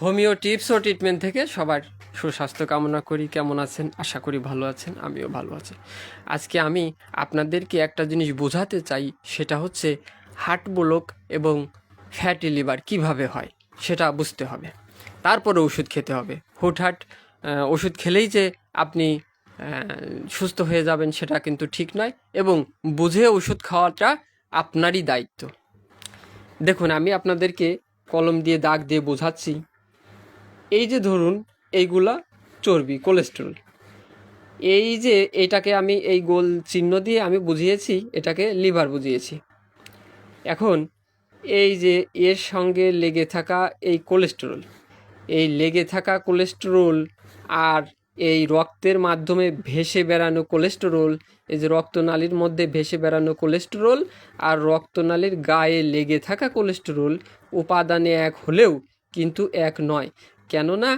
Homeo tips ও treatment থেকে সবার সুস্বাস্থ্য কামনা করি। কেমন আছেন? আশা করি ভালো আছেন, আমিও ভালো আছি। আজকে আমি আপনাদেরকে একটা জিনিস বোঝাতে চাই, সেটা হচ্ছে হার্ট ব্লক এবং ফ্যাটি লিভার কিভাবে হয় সেটা বুঝতে হবে। তারপরে ওষুধ খেতে হবে। হুটহাট ওষুধ খেলেই যে আপনি সুস্থ হয়ে যাবেন সেটা কিন্তু ঠিক নয়, এবং বুঝে ওষুধ খাওয়াটা আপনারই দায়িত্ব। দেখুন, আমি আপনাদেরকে কলম দিয়ে দাগ দিয়ে বোঝাচ্ছি। এই যে ধরুন, এইগুলা চর্বি, কোলেস্টেরল। এই যে এটাকে আমি এই গোল চিহ্ন দিয়ে আমি বুঝিয়েছি, এটাকে লিভার বুঝিয়েছি। এখন এই যে এর সঙ্গে লেগে থাকা এই কোলেস্টেরল, এই লেগে থাকা কোলেস্টেরল আর এই রক্তের মাধ্যমে ভেসে বেড়ানো কোলেস্টেরল, এই যে রক্তনালীর মধ্যে ভেসে বেড়ানো কোলেস্টেরল আর রক্তনালীর গায়ে লেগে থাকা কোলেস্টেরল উপাদানে এক হলেও কিন্তু এক নয়। কেননা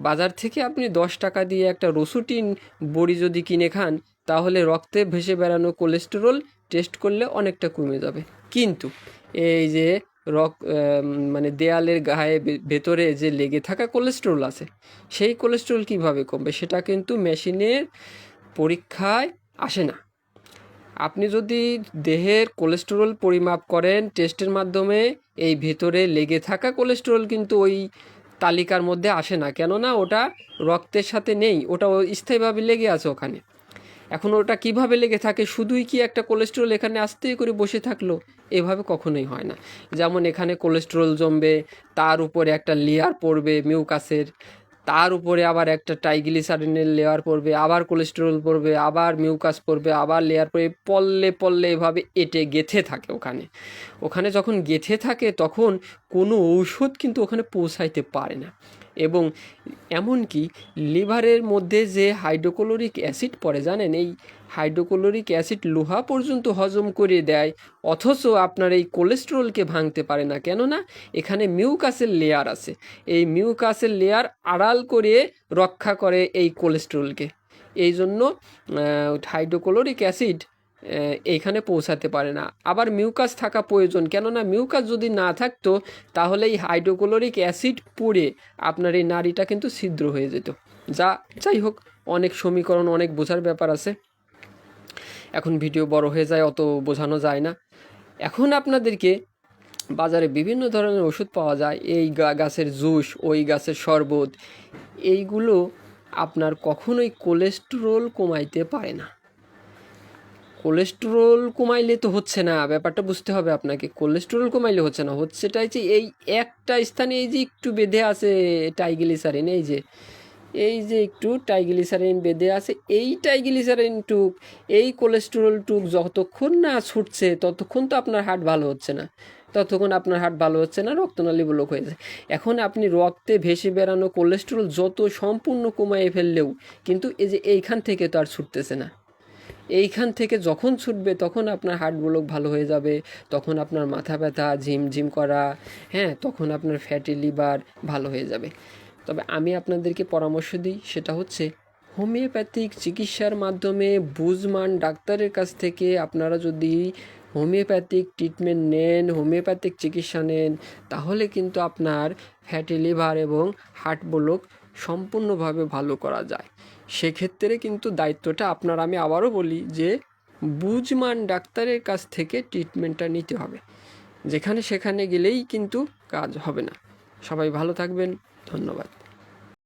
বাজার থেকে আপনি 10 টাকা দিয়ে একটা রসুটিন বড়ি যদি কিনে খান, তাহলে রক্তে ভেসে বেড়ানো কোলেস্টেরল টেস্ট করলে অনেকটা কমে যাবে। কিন্তু এই যে মানে দেয়ালের গায়ে ভেতরে যে লেগে থাকা কোলেস্টেরল আছে, সেই কোলেস্টেরল কিভাবে কমবে? সেটা কিন্তু মেশিনের পরীক্ষায় আসে না। আপনি যদি দেহের কোলেস্টেরল পরিমাপ করেন টেস্টের মাধ্যমে, এই ভেতরে লেগে থাকা কোলেস্টেরল কিন্তু ওই তালিকার মধ্যে আসে না। কেননা ওটা রক্তের সাথে নেই, ওটা স্থায়ীভাবে লেগে আছে ওখানে। এখন ওটা কিভাবে লেগে থাকে? শুধুই কি একটা কোলেস্টেরল এখানে আস্তে করে বসে থাকলো? এভাবে কখনোই হয় না। যেমন এখানে কোলেস্টেরল জমবে, তার উপরে একটা লেয়ার পড়বে মিউকাসের, তার উপরে আবার একটা ট্রাইগ্লিসারিনের লেয়ার পড়বে, আবার কোলেস্টেরল পড়বে, আবার মিউকাস পড়বে, আবার লেয়ার পড়ে পল্লে পল্লে এভাবে এঁটে গেঁথে থাকে ওখানে। ওখানে যখন গেঁথে থাকে তখন কোনো ঔষধ কিন্তু ওখানে পৌঁছাইতে পারে না। এবং এমনকি লিভারের মধ্যে যে হাইড্রোক্লোরিক অ্যাসিড পড়ে, জানেন, এই হাইড্রোক্লোরিক অ্যাসিড লোহা পর্যন্ত হজম করে দেয়, অথচ আপনার এই কোলেস্টেরলকে ভাঙতে পারে না। কেননা এখানে মিউকাসের লেয়ার আছে। এই মিউকাসের লেয়ার আড়াল করে রক্ষা করে এই কোলেস্টেরলকে। এই জন্য হাইড্রোক্লোরিক অ্যাসিড এইখানে পৌঁছাতে পারে না। আবার মিউকাস থাকা প্রয়োজন, কেননা মিউকাস যদি না থাকতো তাহলে এই হাইড্রোক্লোরিক অ্যাসিড পুড়ে আপনার এই নাড়িটা কিন্তু ছিদ্র হয়ে যেত। যাই হোক, অনেক সমীকরণ, অনেক বোঝার ব্যাপার আছে। এখন ভিডিও বড় হয়ে যায়, অত বোঝানো যায় না। এখন আপনাদেরকে বাজারে বিভিন্ন ধরনের ওষুধ পাওয়া যায়, এই গাছের জুস, ওই গাছের শরবত, এইগুলো আপনার কখনোই কোলেস্টেরল কমাইতে পারে না। কোলেস্টেরল কমাইলে তো হচ্ছে না, ব্যাপারটা বুঝতে হবে আপনাকে। কোলেস্টেরল কমাইলে হচ্ছে না, হচ্ছেটাই যে এই একটা স্থানে এই যে একটু বেঁধে আছে ট্রাইগ্লিসারিন, এই যে একটু ট্রাইগ্লিসারিন বেঁধে আছে, এই ট্রাইগ্লিসারিন টুক, এই কোলেস্টেরল টুক যতক্ষণ না ছুটছে ততক্ষণ তো আপনার হার্ট ভালো হচ্ছে না, রক্তনালী ব্লক হয়ে যায়। এখন আপনি রক্তে ভেসে বেড়ানো কোলেস্টেরল যত সম্পূর্ণ কমাইয়ে ফেললেও কিন্তু এই যে এইখান থেকে তো আর ছুটতেছে না। এইখান থেকে যখন ছুটবে তখন আপনার হার্ট ব্লক ভালো হয়ে যাবে, তখন আপনার মাথা ব্যথা, ঝিমঝিম করা, হ্যাঁ, তখন আপনার ফ্যাটি লিভার ভালো হয়ে যাবে। তবে আমি আপনাদেরকে পরামর্শ দিই, সেটা হচ্ছে হোমিওপ্যাথিক চিকিৎসার মাধ্যমে বুঝমান ডাক্তারের কাছ থেকে আপনারা যদি হোমিওপ্যাথিক ট্রিটমেন্ট নেন, হোমিওপ্যাথিক চিকিৎসা নেন, তাহলে কিন্তু আপনার ফ্যাটি লিভার এবং হার্ট ব্লক সম্পূর্ণভাবে ভালো করা যায়। সেক্ষেত্রে কিন্তু দায়িত্বটা আপনার। আমি আবারও বলি যে বুঝমান ডাক্তারের কাছ থেকে ট্রিটমেন্টটা নিতে হবে। যেখানে সেখানে গেলেই কিন্তু কাজ হবে না। সবাই ভালো থাকবেন, ধন্যবাদ।